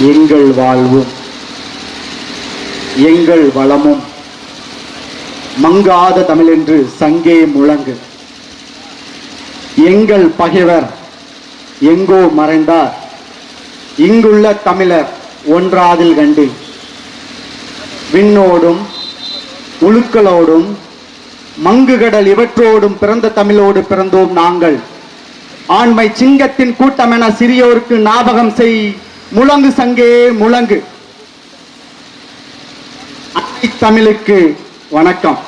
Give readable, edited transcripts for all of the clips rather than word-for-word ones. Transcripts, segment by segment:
எங்கள் வாழ்வும் எங்கள் வளமும் மங்காத தமிழென்று சங்கே முழங்கு. எங்கள் பகைவர் எங்கோ மறைந்தார், இங்குள்ள தமிழர் ஒன்றாதில் கண்டு. விண்ணோடும் உழுக்களோடும் மங்குகடல் இவற்றோடும் பிறந்த தமிழோடு பிறந்தோம் நாங்கள். ஆண்மை சிங்கத்தின் கூட்டம் என சிறியோருக்கு ஞாபகம் செய், முழங்கு சங்கே முழங்கு. தமிழுக்கு வணக்கம்.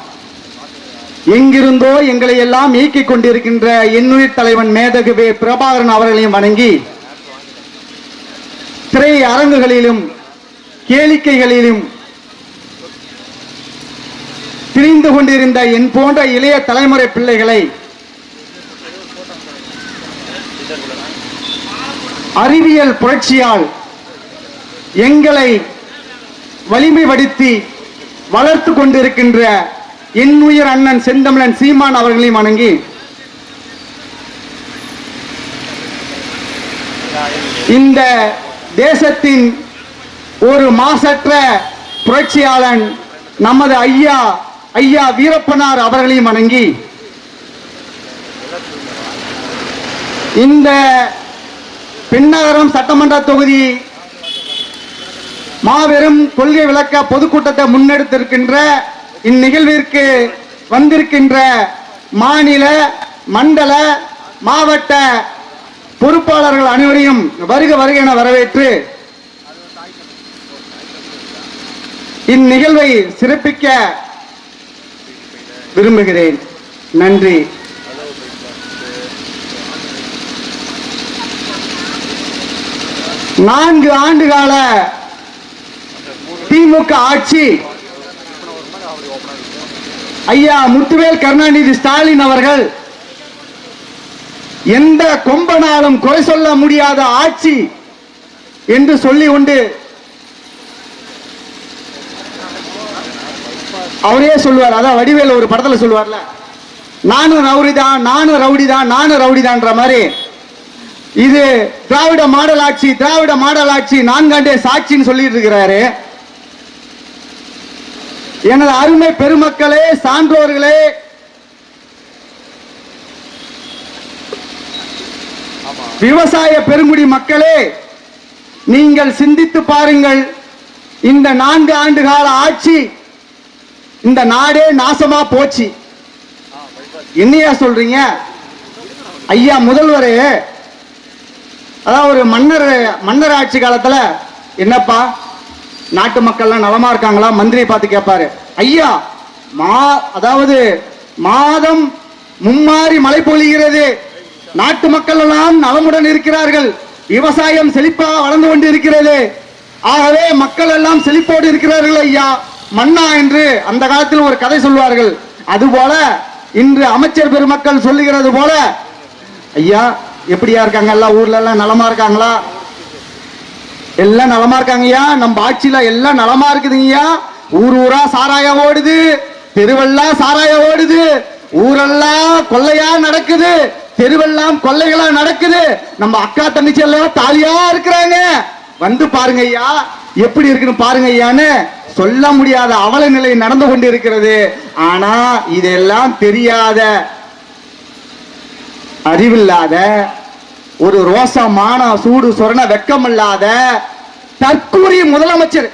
எங்கிருந்தோ எங்களை எல்லாம் இயக்கிக் கொண்டிருக்கின்ற என்னுயிர் தலைவன் மேதகு பிரபாகரன் அவர்களையும் வணங்கி, திரை அரங்குகளிலும் கேளிக்கைகளிலும் பிரிந்து கொண்டிருந்த என் போன்ற இளைய தலைமுறை பிள்ளைகளை அறிவியல் புரட்சியால் எங்களை வலிமைப்படுத்தி வளர்த்து கொண்டிருக்கின்ற என்னுயிர் அண்ணன் செந்தமிழன் சீமான் அவர்களையும் வணங்கி, இந்த தேசத்தின் ஒரு மாசற்ற புரட்சியாளன் நமது ஐயா வீரப்பனார் அவர்களையும் வணங்கி, இந்த பெண்ணகரம் சட்டமன்ற தொகுதி மாபெரும் கொள்கை விளக்க பொதுக்கூட்டத்தை முன்னெடுத்திருக்கின்ற இந்நிகழ்விற்கு வந்திருக்கின்ற மாநில மண்டல மாவட்ட பொறுப்பாளர்கள் அனைவரையும் வருக வருக என வரவேற்று இந்நிகழ்வை சிறப்பிக்க விரும்புகிறேன். நன்றி. நான்கு ஆண்டுகால திமுக ஆட்சி ஐயா முத்துவேல் கருணாநிதி ஸ்டாலின் அவர்கள் எந்த கொம்பனாலும் குறை சொல்ல முடியாத ஆட்சி என்று சொல்லி கொண்டு அவரே சொல்லுவார். அதான் வடிவேல் ஒரு படத்துல சொல்லுவார்ல, நானும் ரவுடிதான் நானும் ரவுடிதான் நானும் ரவுடிதான்ற மாதிரி இது திராவிட மாடல் ஆட்சி, திராவிட மாடல் ஆட்சி, நான்காண்டே சாட்சின்னு சொல்லிட்டு இருக்கிறாரு. எனது அருமை பெருமக்களே, சான்றோர்களே, விவசாய பெருங்குடி மக்களே, நீங்கள் சிந்தித்து பாருங்கள். இந்த 4 ஆண்டு கால ஆட்சி இந்த நாடே நாசமா போச்சு. என்னையா சொல்றீங்க ஐயா முதல்வரே? அதான் ஒரு மன்னர் ஆட்சி காலத்துல என்னப்பா நாட்டு மக்கள்லாம் நலமா இருக்காங்களா மந்திரி பார்த்து கேட்பாரு. ஐயா அதாவது மாதம் மும்மாறி மழை பொழிகிறது, நாட்டு மக்கள் எல்லாம் நலமுடன் இருக்கிறார்கள், விவசாயம் செழிப்பாக வளர்ந்து கொண்டு இருக்கிறது, ஆகவே மக்கள் எல்லாம் செழிப்போடு இருக்கிறார்கள் ஐயா மன்னா என்று அந்த காலத்தில் ஒரு கதை சொல்வார்கள். அதுபோல இன்று அமைச்சர் பெருமக்கள் சொல்லுகிறது போல, ஐயா எப்படியா இருக்காங்க, எல்லாம் ஊர்ல எல்லாம் நலமா இருக்காங்களா? எல்லாம் நலமா இருக்காங்கய்யா, நம்ம ஆட்சியில எல்லாம் நலமா இருக்குதுங்கய்யா. ஊர் ஊரா சாராயம் ஓடுது, தெருவெல்லாம் சாராயம் ஓடுது, ஊரெல்லாம் கொள்ளையா நடக்குது, தெருவெல்லாம் கொள்ளைகளா நடக்குது, நம்ம அக்கா தங்கச்சி எல்லாம் தாலியா இருக்கிறாங்க, வந்து பாருங்க ஐயா எப்படி இருக்குன்னு பாருங்க ஐயான்னு சொல்ல முடியாத அவல நிலை நடந்து கொண்டு இருக்கிறது. ஆனா இதெல்லாம் தெரியாத, அறிவில்லாத, ஒரு ரோசமான சூடு சொரண வெக்கமில்லாத தற்கூறிய முதலமைச்சர்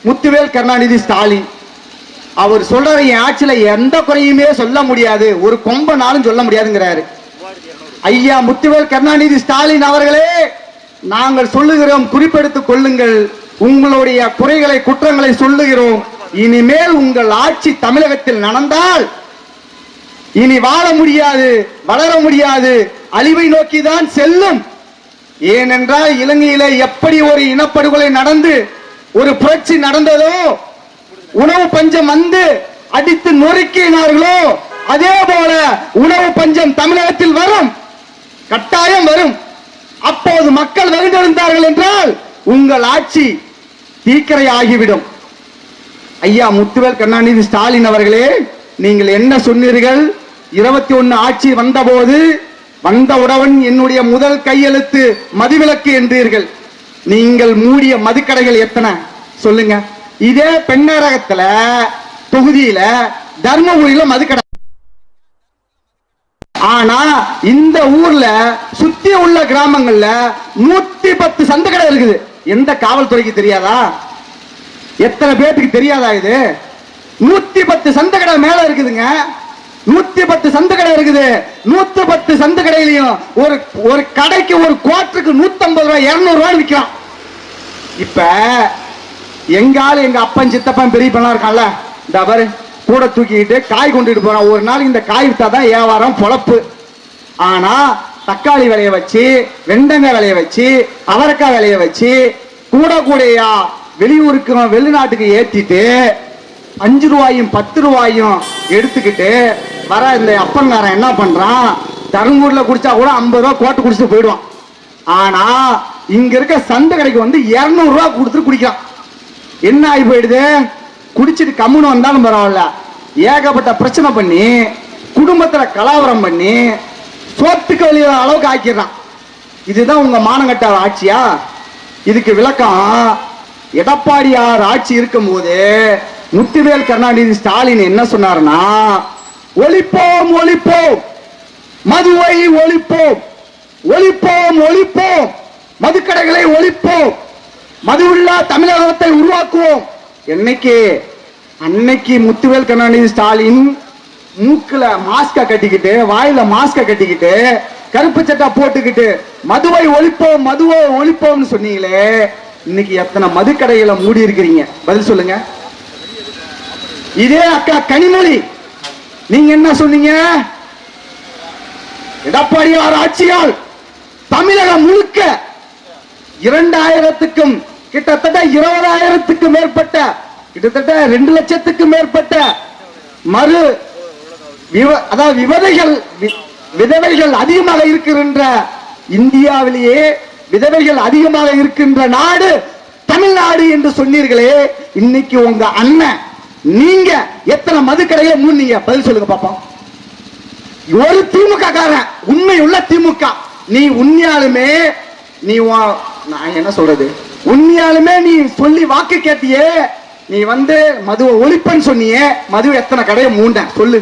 முத்துவேல் கருணாநிதி ஸ்டாலின் அவர் சொல்ற என் ஆட்சியில எந்த குறையுமே சொல்ல முடியாது, ஒரு கொம்பனாலும் சொல்ல முடியாதுங்கிறாரு. ஐயா முத்துவேல் கருணாநிதி ஸ்டாலின் அவர்களே, நாங்கள் சொல்லுகிறோம், குறிப்பெடுத்துக் கொள்ளுங்கள், உங்களுடைய குறைகளை குற்றங்களை சொல்லுகிறோம். இனிமேல் உங்கள் ஆட்சி தமிழகத்தில் நடந்தால் இனி வாழ முடியாது, வளர முடியாது, அழிவை நோக்கிதான் செல்லும். ஏனென்றால் இலங்கையில எப்படி ஒரு இனப்படுகொலை நடந்து ஒரு புரட்சி நடந்ததோ, உணவு பஞ்சம் வந்து அடித்து நொறுக்கினார்களோ, அதே போல உணவு பஞ்சம் தமிழகத்தில் வரும், கட்டாயம் வரும். அப்போது மக்கள் வருந்திருந்தார்கள் என்றால் உங்கள் ஆட்சி தீக்கரை ஆகிவிடும். ஐயா முத்துவேல் கருணாநிதி ஸ்டாலின் அவர்களே, நீங்கள் என்ன சொன்னீர்கள்? 21 ஆட்சி வந்தபோது வந்தவுடன் என்னுடைய முதல் கையெழுத்து மதுவிலக்கு என்றீர்கள். நீங்கள் மூடிய மதுக்கடைகள் எத்தனை சொல்லுங்க. இதே பெண்ணரகத்துல தொகுதியில தர்மபுரியில மதுக்கடை. ஆனா இந்த ஊர்ல சுத்தி உள்ள கிராமங்கள்ல 110 சந்து கடை இருக்குது. எந்த காவல்துறைக்கு தெரியாதா? எத்தனை பேருக்கு தெரியாதா? இது 110 சந்து கடை மேல இருக்குதுங்க. 110 சந்து கடை இருக்குது. 110 சந்து கடையிலையும் ஒரு கடைக்கு ஒரு குவார்டருக்கு 150 ரூபாய் 200 ரூபாய் விற்கிறான். இப்ப எங்கால எங்க அப்பன் சித்தப்பன் பெரியப்பெல்லாம் இருக்கான்ல, இந்த பாரு கூட தூக்கிட்டு காய் கொண்டுட்டு போறான். ஒரு நாள் இந்த காய் வித்தாதான் வியாபாரம் பொழப்பு. ஆனா தக்காளி விலைய வச்சு, வெண்டங்காய் விலைய வச்சு, அவரைக்காய் விலைய வச்சு கூடையா வெளியூருக்கு வெளிநாட்டுக்கு ஏத்திட்டு 5 ரூபாயும் 10 ரூபாயும் எடுத்துக்கிட்டு வர இந்த அப்பன்காரன் என்ன பண்றான்? தருமபுரியில குடிச்சா கூட 50 ரூபாய் கோட்டை குடிச்சிட்டு போயிடுவான். ஆனா இங்க இருக்க சந்தை கடைக்கு வந்து 200 ரூபாய் கொடுத்துட்டு குடிக்கிறான். என்ன ஆகி போயிடுது? குடிச்சிட்டு கம்முன்னு வந்தாலும் பரவாயில்ல, ஏகப்பட்ட பிரச்சனை பண்ணி குடும்பத்துல கலவரம் பண்ணி சோத்துக்கு வெளியே அளவுக்கு ஆக்கிடுறான். இதுதான் உங்க மானங்கட்ட ஆட்சியா? இதுக்கு விளக்கம், எடப்பாடியார் ஆட்சி இருக்கும் போது முத்துவேல் கருணாநிதி ஸ்டாலின் என்ன சொன்னார்னா, ஒழிப்போம் ஒழிப்போம் மதுவை ஒழிப்போம், ஒழிப்போம் ஒழிப்போம் மதுக்கடைகளை ஒழிப்போம், மதுவில்லா தமிழகத்தை உருவாக்குவோம். அன்னைக்கு முத்துவேல் கருணாநிதி ஸ்டாலின் மூக்குல மாஸ்க கட்டிக்கிட்டு, வாயில மாஸ்க கட்டிக்கிட்டு, கருப்பு சட்டை போட்டுக்கிட்டு மதுவை ஒழிப்போம் மதுவை ஒழிப்போம்னு சொன்னீங்களே, இன்னைக்கு எத்தனை மதுக்கடைகளை மூடி இருக்கிறீங்க? பதில் சொல்லுங்க. இதே அக்கா கனிமொழி நீங்க என்ன சொன்னீங்க? எடப்பாடியார் ஆட்சியால் தமிழகம் முழுக்க 2000க்கும் கிட்டத்தட்ட 20,000க்கும் மேற்பட்ட, கிட்டத்தட்ட 2 லட்சத்துக்கும் மேற்பட்ட விதவைகள் அதிகமாக இருக்கின்ற, இந்தியாவிலேயே விதவைகள் அதிகமாக இருக்கின்ற நாடு தமிழ்நாடு என்று சொன்னீர்களே, இன்னைக்கு உங்க அண்ணன் நீங்க எத்தனை மதுக்கடைகளை மூடுனீங்க? பதில் சொல்லுங்க பாப்போம். ஒரு திமுக காரன், உண்மை உள்ள திமுக, நீ உண்மையாலுமே நான் என்ன சொல்றது, உண்மையாலுமே நீ சொல்லி வாக்கு கேட்டியே, நீ வந்து மதுவை ஒழிப்பன்னு சொன்னியே, மது எத்தனை கடையை மூண்ட சொல்லு,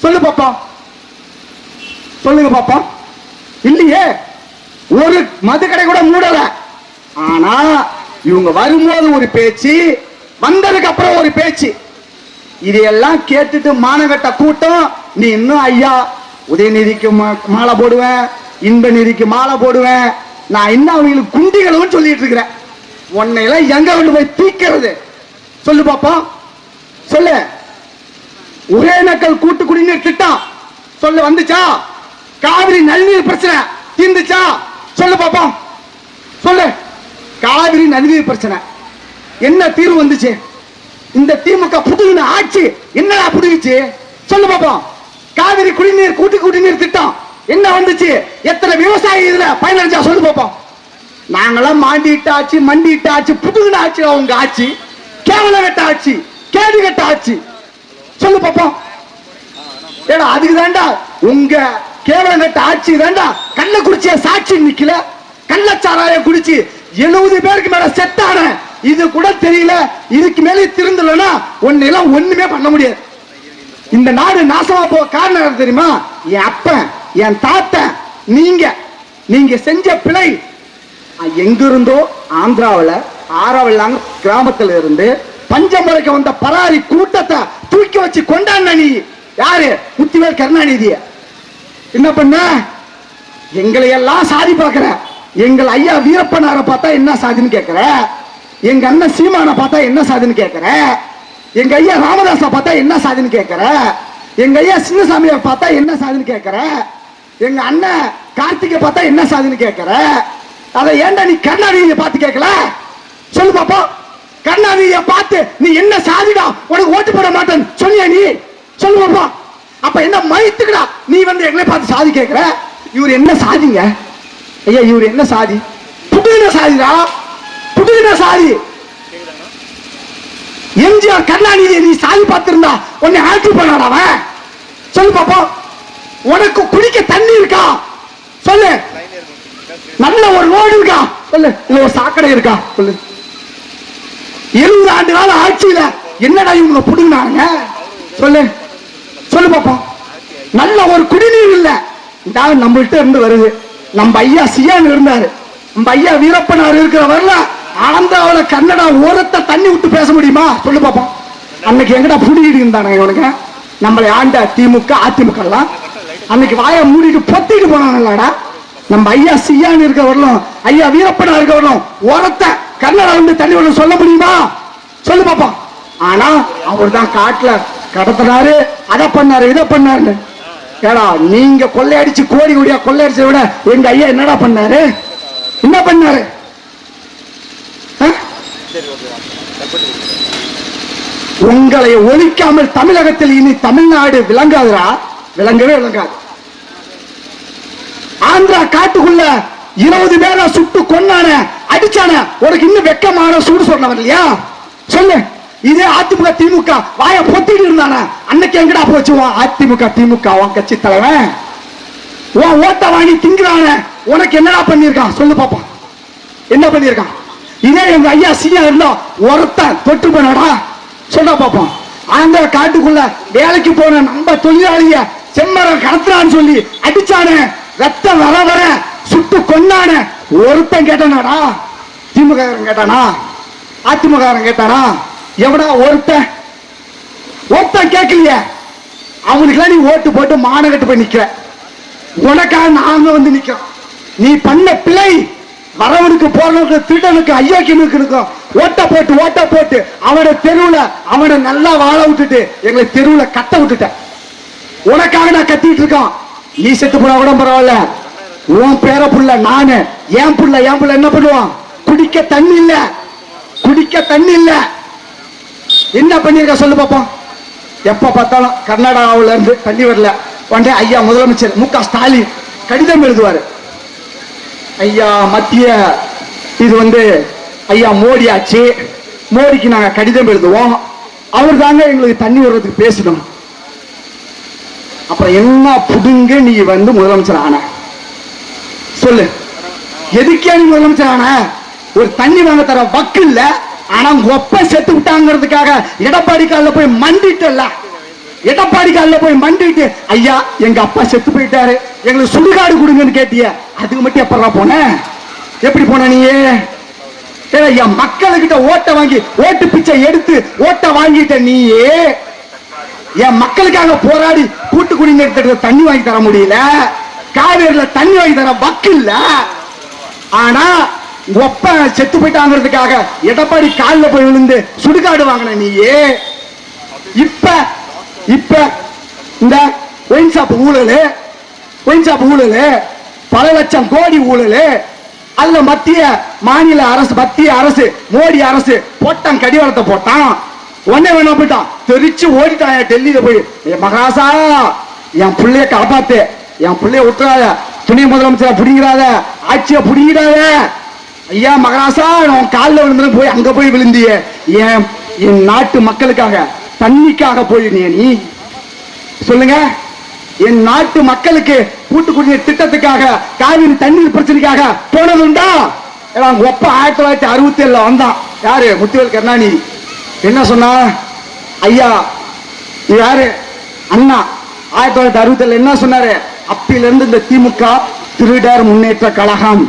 சொல்லு பாப்போம், சொல்லுங்க பாப்போம். இல்லையே, ஒரு மது கடை கூட மூடல. ஆனா இவங்க வரும்போது ஒரு பேச்சு, வந்ததுக்கு அப்புறம் ஒரு பேச்சு. இதையெல்லாம் கேட்டுட்டு மானகட்ட கூட்டம், நீ இன்னும் ஐயா உதயநிதிக்கு மாலை போடுவேன், இன்ப நிதிக்கு மாலை போடுவேன், நான் இன்னும் அவங்களுக்கு குண்டிகளும் சொல்லிட்டு இருக்கிறேன். உன்னையெல்லாம் எங்க கொண்டு போய் தீக்கிறது சொல்லு பாப்போம், சொல்லு. ஒரே நக்கல் கூட்டு குடிநீர் திட்டம் சொல்லு, வந்துச்சா? காவிரி நதிநீர் பிரச்சனை தீர்ந்துச்சா? சொல்லு பாப்போம், சொல்லு. காவிரி நதிநீர் பிரச்சனை என்ன தீர்வு வந்துச்சு? இந்த திமுக புதுவின ஆட்சி என்னடா புடுங்கிச்சு? சொல்லு பாப்போம். காவிரி குடிநீர் கூட்டு குடிநீர் திட்டம் என்ன வந்துச்சு? எத்தனை விவசாயி இதுல பயனடைஞ்சா? சொல்லு பாப்போம். நாங்களாம் மாண்டிட்ட ஆட்சி, மண்டிட்ட ஆட்சி, புதுவின ஆட்சி உங்க ஆட்சி, கேவல கட்ட ஆட்சி, கேடு கட்ட ஆட்சி. சொல்லு பாப்போம். ஏடா அதுக்கு தாண்டா உங்க கேவலம் கட்ட ஆட்சி தாண்டா கள்ளக்குறிச்சிய சாட்சி நிக்கல, கள்ளச்சாராய குடிச்சு 70 பேருக்கு மேல செத்தான, இது கூட தெரியல. இதுக்கு மேலே திருந்தலனா ஒன்னெல்லாம் ஒண்ணுமே பண்ண முடியாது. இந்த நாடு நாசமா போக காரணம் தெரியுமா? என் அப்பன், என் தாத்தன், நீங்க செஞ்ச பிழை. எங்கிருந்தோ ஆந்திராவில் ஆறாவல்லாங்க கிராமத்தில் இருந்து பஞ்சமுறைக்கு வந்த பராரி கூட்டத்தை தூக்கி வச்சு கொண்டாடின நீ யாரு? முத்துவேல் கருணாநிதி. என்ன பண்ண? எங்களை எல்லாம் சாதி பார்க்கிற, எங்கள் ஐயா வீரப்பனாரை பார்த்தா என்ன சாதின்னு கேட்கிற, எங்க அண்ணன் சீமான பார்த்தா என்ன சாதின்னு கேட்கிற, எங்க ஐயா ராமதாஸை பார்த்தா என்ன சாதின்னு கேட்கிற, எங்க ஐயா சின்னசாமியை பார்த்தா என்ன சாதின்னு கேட்கிற, எங்க அண்ணன் கார்த்திகை பார்த்தா என்ன சாதின்னு கேட்கிற. அதை ஏன்டா நீ கருணாநிதியை பார்த்து கேட்கல? சொல்லு பாப்போம். கருணாநிதியை பார்த்து நீ என்ன சாதிடா உனக்கு ஓட்டு போட மாட்டேன்னு சொன்னியா நீ? சொல்லு பாப்போம். அப்ப என்ன மயித்துக்கடா நீ வந்து எங்களை பார்த்து சாதி கேட்கிற? இவர் என்ன சாதிங்க ஐயா? இவர் என்ன சாதி? புதுவின சாதிடா, புதுவின சாதி. எம்ஜிஆர் கருணாநிதியை நீ சாதி பார்த்திருந்தா உன்னை ஆட்சி பண்ணாடாவ? சொல்லு பாப்போம். உனக்கு குடிக்க தண்ணி இருக்கா? சொல்லு. நல்ல ஒரு ரோடு இருக்கா சொல்லு, இல்ல ஒரு சாக்கடை இருக்கா சொல்லு. 70 ஆண்டு கால ஆட்சியில என்னடா இவங்க புடுங்கினாங்க சொல்லு, சொல்லு பாப்போம். நல்ல ஒரு குடிநீர் இல்ல, இந்த நம்மள்கிட்ட இருந்து வருது. நம்ம ஐயா சியான் இருந்தாரு, நம்ம ஐயா வீரப்பனார் இருக்கிற வரல ஆந்திராவில கன்னடா ஓரத்தை தண்ணி விட்டு பேச முடியுமா சொல்லு பாப்போம். அன்னைக்கு எங்கடா புடிக்கிட்டு இருந்தானுங்க இவனுங்க, நம்மளை ஆண்ட திமுக அதிமுக எல்லாம் அன்னைக்கு வாயை மூடிட்டு பொத்திட்டு போனாங்களாடா. நம்ம ஐயா சியான் இருக்க வரலும், ஐயா வீரப்பனார் இருக்க வரலும் ஓரத்தை கன்னடா வந்து தண்ணி விட சொல்ல முடியுமா சொல்லு பாப்போம். ஆனா அவர் தான் காட்டுல கடத்தினாரு, அதை பண்ணாரு, இதை பண்ணாரு. ஏடா நீங்க கொள்ளையடிச்சு கோடி கோடியா கொள்ளையடிச்சதை விட எங்க ஐயா என்னடா பண்ணாரு, என்ன பண்ணாரு? உங்களை ஒழிக்காமல் தமிழகத்தில் இனி தமிழ்நாடு விளங்காதுரா, விளங்கவே விளங்காது. ஆந்திரா காட்டுக்குள்ள 20 பேரை சுட்டு கொன்னான அடிச்சான, உனக்கு இன்னும் வெக்கமான சூடு சொன்னவன் இல்லையா சொல்லு. இதே அதிமுக திமுக வாய பொத்திட்டு இருந்தானே, அன்னைக்கு எங்கடா போச்சு அதிமுக திமுக கட்சி தலைவன்? உன் ஓட்ட வாங்கி திங்கிறான, உனக்கு என்னடா பண்ணிருக்கான் சொல்லு பாப்பா, என்ன பண்ணிருக்கான்? இதே எங்க ஐயா சியா இருந்தா ஒருத்தன் தொட்டு போனடா சொல்ல பாப்போம். அந்த காட்டுக்குள்ள வேலைக்கு போன நம்ம தொழிலாளிய செம்மரம் கடத்துறான்னு சொல்லி அடிச்சானே, ரத்தம் வர வர சுட்டு கொண்டான ஒருத்தன் கேட்டானாடா? திமுக கேட்டானா? அதிமுக கேட்டானா? எவடா ஒருத்தன் கேட்கலையே. அவனுக்குலாம் நீ ஓட்டு போட்டு மானகட்டு போய் நிக்கிற, உனக்காக நாங்க வந்து நிக்கிறோம். நீ பண்ண பிழை வரவனுக்கு போறவனுக்கு திருடனுக்கு ஐயோக்கியனுக்கு இருக்கும். ஓட்ட போட்டு அவனை தெருவுல அவனை நல்லா வாழ விட்டுட்டு எங்களை தெருவுல கட்ட விட்டுட்ட. உனக்காக நான் கத்திட்டு இருக்கான். நீ செத்து போனா கூட பரவாயில்ல, உன் பேர புள்ள நானு, என் புள்ள என்ன பண்ணுவான்? குடிக்க தண்ணி இல்ல, என்ன பண்ணிருக்க சொல்லு பாப்போம். எப்ப பார்த்தாலும் கர்நாடகாவில இருந்து தண்ணி வரல, உடனே ஐயா முதலமைச்சர் மு க ஸ்டாலின் கடிதம் எழுதுவாரு. ஐயா மத்திய இது ஐயா மோடி ஆச்சு, மோடிக்கு நாங்க கடிதம் எழுதுவோம், அவர் தாங்க எங்களுக்கு தண்ணி வர்றதுக்கு பேசணும். அப்புறம் என்ன புடுங்க நீ முதலமைச்சர் ஆன சொல்லு, எதுக்கே நீ முதலமைச்சர் ஆன? ஒரு தண்ணி வாங்க தர வக்கு இல்ல, ஆனா ஒப்ப செத்து விட்டாங்கிறதுக்காக எடப்பாடி காலில் போய் மண்டிட்டல்ல, எடப்பாடி காலில் போய் மண்டிட்டு ஐயா எங்க அப்பா செத்து போயிட்டாரு எங்களுக்கு சுடுகாடு கொடுங்கன்னு கேட்டிய, அதுக்கு மட்டும் எப்படா போன? எப்படி போன நீ? ஐயா மக்கள்கிட்ட ஓட்ட வாங்கி ஓட்டு பிச்சை எடுத்து ஓட்ட வாங்கிட்ட நீயே. என் மக்களுக்காக போராடி கூட்டு குடிநீர் தண்ணி வாங்கி தர முடியல, காவேரியில தண்ணி வாங்கி தர வக்கு இல்ல, ஆனா ஒப்ப செத்து போயிட்டாங்கிறதுக்காக எடப்பாடி காலில் போய் விழுந்து சுடுகாடு வாங்கின நீயே. இப்ப இந்த ஒயின் ஷாப் ஊழல் பல லட்சம் கோடி ஊழல், அதுல மத்திய அரசு மோடி அரசு போட்டான், கடிவாளத்தை போட்டான். உடனே வேணா போயிட்டான், தெரிச்சு ஓடிட்டான் டெல்லியில போய். மகாராசா என் பிள்ளைய காப்பாத்து, என் பிள்ளைய விட்டுறாத, துணை முதலமைச்சரை புடிங்கிறாத, ஆட்சியை புடிங்கிறாத. ஐயா மகாராசா நான் காலில் விழுந்து போய் அங்க போய் விழுந்திய, என் நாட்டு மக்களுக்காக தண்ணிக்காக போய் நீ சொல்லுங்க. என் நாட்டு மக்களுக்கு கூட்டு குடிநீர் திட்டத்துக்காக காவிரி தண்ணீர் பிரச்சனைக்காக போனதுண்டா? ஒப்ப 1967 வந்தான் யாரு? முத்துவேல் கருணாநிதி. என்ன சொன்னா? ஐயா யாரு? அண்ணா 1967 என்ன சொன்னாரு? அப்பிலிருந்து இந்த திமுக திருடர் முன்னேற்ற கழகம்,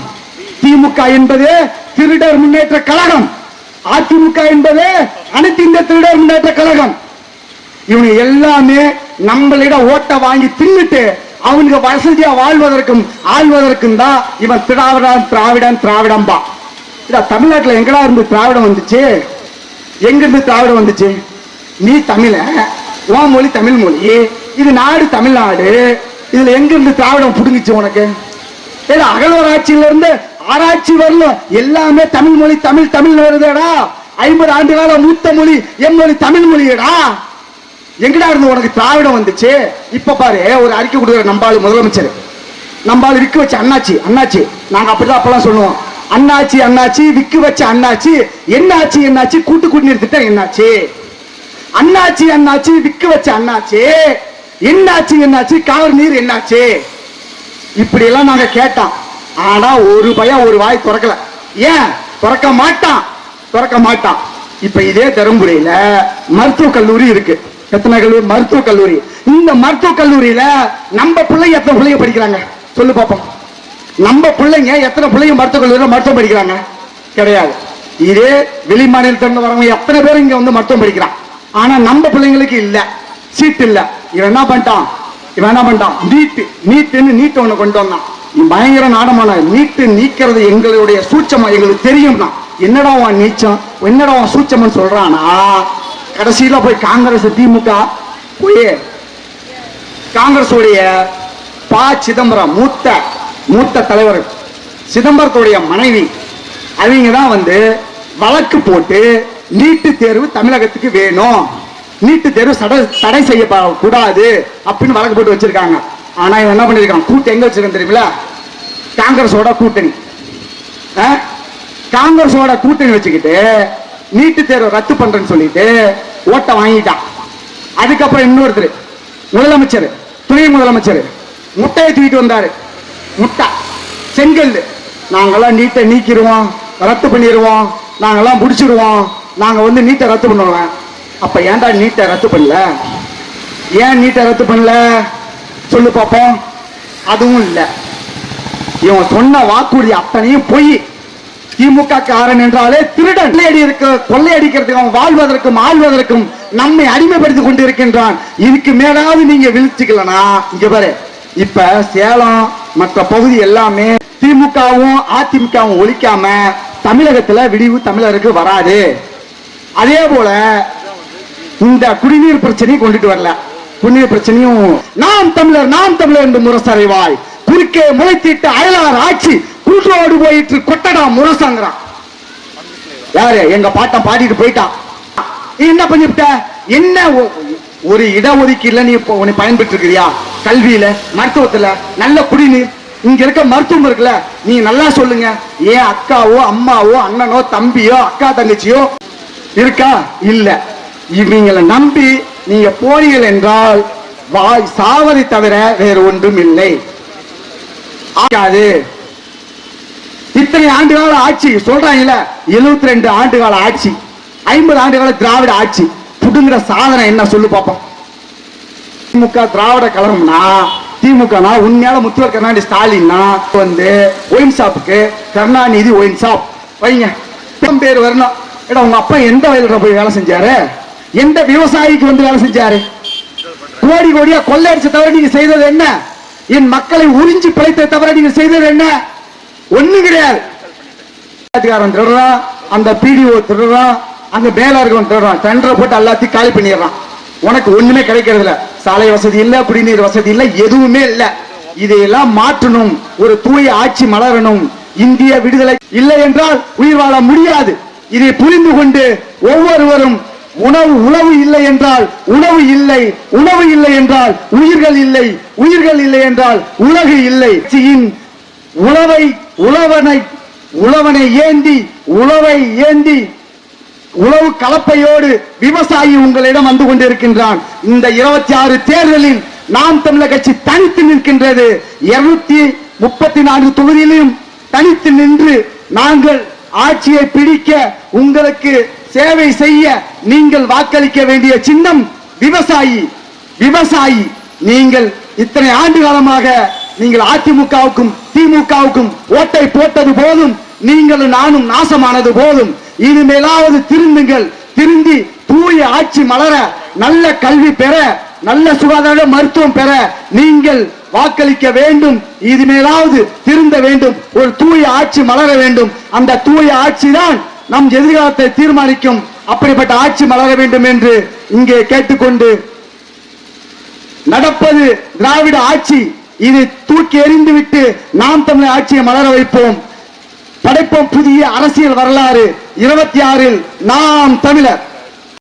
திமுக என்பது திருடர் முன்னேற்ற கழகம், அதிமுக என்பது அனைத்து இந்த திருடர் முன்னேற்ற கழகம். இவங்க எல்லாமே நம்மளிடம் ஓட்ட வாங்கி தின்னுட்டு அவனுக்கு வசதியா வாழ்வதற்கும் ஆள்வதற்கும் தான் இவன் திராவிடம் பா. தமிழ்நாட்டில் எங்கடா இருந்து திராவிடம் வந்துச்சு? எங்க இருந்து திராவிடம் வந்துச்சு? நீ தமிழ, உன் மொழி தமிழ் மொழி, இது நாடு தமிழ்நாடு, இதுல எங்க இருந்து திராவிடம் புடுங்கிச்சு உனக்கு? அகழ்வாராய்ச்சியில இருந்து ஆராய்ச்சி வரலும் எல்லாமே தமிழ் மொழி, தமிழ் வருதுடா. 50 ஆண்டு கால மூத்த மொழி எம் மொழி தமிழ் மொழியடா. எங்கடா இருந்து உனக்கு திராவிடம் வந்துச்சு? இப்ப பாரு, ஒரு அறிக்கை கொடுக்குற நம்பாளு முதலமைச்சர், நம்பாளு விக்கு வச்ச அண்ணாச்சி, நாங்க அப்படிதான் அப்பெல்லாம் சொல்லுவோம். அண்ணாச்சி விக்கு வச்ச அண்ணாச்சி, என்னாச்சு கூட்டு குடிநீர் திட்டம் என்னாச்சு? அண்ணாச்சி விக்கு வச்ச அண்ணாச்சி, என்னாச்சு காவிரி நீர் என்னாச்சு? இப்படி எல்லாம் நாங்க கேட்டோம். ஆனா ஒரு பையன் ஒரு வாய் திறக்கல. ஏன் திறக்க மாட்டான்? இப்ப இதே தருமபுரியில மருத்துவ கல்லூரி இருக்கு. எத்தனை கல்லூரி? மருத்துவ கல்லூரி. இந்த மருத்துவ கல்லூரியில நம்ம பிள்ளைங்க எத்தனை பிள்ளைங்க படிக்கிறாங்க சொல்லு பாப்போம். நம்ம பிள்ளைங்க எத்தனை பிள்ளைங்க மருத்துவ கல்லூரியில மருத்துவம் படிக்கிறாங்க? கிடையாது. இதே வெளி மாநிலத்திலிருந்து வரவங்க எத்தனை பேர் இங்க வந்து மருத்துவம் படிக்கிறான். ஆனா நம்ம பிள்ளைங்களுக்கு இல்ல, சீட் இல்ல. இவன் என்ன பண்ணிட்டான்? நீட் ஒண்ணு கொண்டு வந்தான். பயங்கர நாடமான நீட்டு நீக்கிறது எங்களுடைய சூட்சமா எங்களுக்கு தெரியும். என்னடா நீச்சம், என்னடா சூட்சம் சொல்றானா, கடைசியில போய் காங்கிரஸ் திமுக போய் காங்கிரஸ் உடைய ப சிதம்பரம் மூத்த தலைவர் சிதம்பரத்துடைய மனைவி அவங்க தான் வந்து வழக்கு போட்டு நீட்டு தேர்வு தமிழகத்துக்கு வேணும், நீட்டு தேர்வு தடை செய்யக்கூடாது அப்படின்னு வழக்கு போட்டு வச்சிருக்காங்க. ஆனா இவன் என்ன பண்ணிருக்கான்? கூட்டணி எங்க வச்சிருக்கான் தெரியுமில? காங்கிரஸோட கூட்டணி. காங்கிரஸோட கூட்டணி வச்சுக்கிட்டு நீட்டு தேர்வு ரத்து பண்றேன்னு சொல்லிட்டு ஓட்ட வாங்கிட்டான். அதுக்கப்புறம் இன்னொருத்தர் முதலமைச்சர், துணை முதலமைச்சர் முட்டையை தூக்கிட்டு வந்தாரு. முட்டை செங்கல், நாங்கெல்லாம் நீட்டை நீக்கிடுவோம், ரத்து பண்ணிடுவோம், நாங்கெல்லாம் முடிச்சிருவோம், நாங்க வந்து நீட்டை ரத்து பண்ணுவோம். அப்ப ஏன்டா நீட்டை ரத்து பண்ணல? ஏன் நீட்டை ரத்து பண்ணல சொல்லு பாப்போம். அதுவும் இல்ல. இவன் சொன்ன வாக்குறுதி அத்தனையும் பொய். திமுக காரன் என்றாலே திருடன், கொள்ளையடிக்கிறதுக்கு அவன் வாழ்வதற்கும் ஆழ்வதற்கும் நம்மை அடிமைப்படுத்தி கொண்டு இருக்கின்றான். இதுக்கு மேலாவது நீங்க விழிச்சுக்கலனா இங்க பாரு, இப்ப சேலம் மற்ற பகுதி எல்லாமே திமுகவும் அதிமுகவும் ஒழிக்காம தமிழகத்துல விடிவு தமிழருக்கு வராது. அதே போல இந்த குடிநீர் பிரச்சனையை கொண்டுட்டு வரல. குடிநீர் பிரச்சனையும் நாம் தமிழர் என்று முரசறைவாய் குறுக்கே முளைத்திட்டு அயலார் ஆட்சி குன்றோடு போயிட்டு கொட்டடா முரசங்கிறான். யாரு? எங்க பாட்டம் பாடிட்டு போயிட்டான். என்ன பண்ணிவிட்ட? என்ன ஒரு இடஒதுக்கீடுல நீ பயன்பெற்று இருக்கிறியா? கல்வியில, மருத்துவத்துல, நல்ல குடிநீர், இங்க இருக்க மருத்துவம் இருக்குல்ல, நீ நல்லா சொல்லுங்க. ஏன் அக்காவோ அம்மாவோ அண்ணனோ தம்பியோ அக்கா தங்கச்சியோ இருக்கா? இல்ல. இவங்களை நம்பி நீங்க போறீர்கள் என்றால் சாவதை தவிர வேறு ஒன்றும் இல்லை. இத்தனை ஆண்டுகால ஆட்சி சொல்றாங்கல்ல, 72 ஆண்டுகால ஆட்சி, 50 ஆண்டுகால திராவிட ஆட்சி, புடுங்கிற சாதனை என்ன சொல்லு பாப்போம். திமுக திராவிட கழகம்னா, திமுக உண்மையால முத்துவர் கருணாநிதி ஸ்டாலின் வந்து ஒயின் ஷாப்புக்கு கருணாநிதி ஒயின் ஷாப் வைங்க பேர் வரணும். உங்க அப்பா எந்த வயலுக்கு போய் வேலை செஞ்சாரு? எந்த விவசாயிக்கு வந்து வேலை செஞ்சாரு? கோடி கோடியா கொள்ளையடிச்ச தவிர நீங்க செய்தது என்ன? என் மக்களை உறிஞ்சி பிழைத்த தவிர நீங்க செய்தது என்ன? ஒண்ணு கிடையாது. திருடுறான், அந்த பிடிஓ திருடுறான், அங்க மேல இருக்கவன் திருடுறான், டெண்டரை போட்டு எல்லாத்தையும் காலி பண்ணிடுறான். உனக்கு ஒண்ணுமே கிடைக்கிறது இல்ல. சாலை வசதி இல்ல, குடிநீர் வசதி இல்ல, எதுவுமே இல்ல. இதையெல்லாம் மாற்றணும். ஒரு தூய ஆட்சி மலரணும். இந்திய விடுதலை இல்லை என்றால் உயிர் வாழ முடியாது. இதை புரிந்து கொண்டு ஒவ்வொருவரும் உணவு இல்லை என்றால் உணவு இல்லை, உணவு இல்லை என்றால் உயிர்கள் இல்லை, உயிர்கள் இல்லை என்றால் உலகு இல்லை. உழவனை ஏந்தி உழவு கலப்பையோடு விவசாயி உங்களிடம் வந்து கொண்டிருக்கின்றான். இந்த 26 தேர்தலில் நாம் தமிழர் கட்சி தனித்து நிற்கின்றது. 234 தொகுதியிலும் தனித்து நின்று நாங்கள் ஆட்சியை பிடிக்க, உங்களுக்கு சேவை செய்ய நீங்கள் வாக்களிக்க வேண்டிய சின்னம் விவசாயி. நீங்கள் இத்தனை ஆண்டு காலமாக நீங்கள் அதிமுகவுக்கும் திமுகவுக்கும் ஓட்டை போட்டது போதும், நீங்களும் நானும் நாசமானது போதும். இனிமேலாவது திருந்துங்கள். திருந்தி தூய ஆட்சி மலர, நல்ல கல்வி பெற, நல்ல சுகாதார மருத்துவம் பெற நீங்கள் வாக்களிக்க வேண்டும். இனிமேலாவது திருந்த வேண்டும். ஒரு தூய ஆட்சி மலர வேண்டும். அந்த தூய ஆட்சி தான் நம் எதிர்காலத்தை தீர்மானிக்கும். அப்படிப்பட்ட ஆட்சி மலர வேண்டும் என்று இங்கே கேட்டுக்கொண்டு, நடப்பது திராவிட ஆட்சி. இதை தூக்கி எறிந்து விட்டு நாம் தமிழர் ஆட்சியை மலர வைப்போம். படைப்போம் புதிய அரசியல் வரலாறு. 26 நாம் தமிழர்.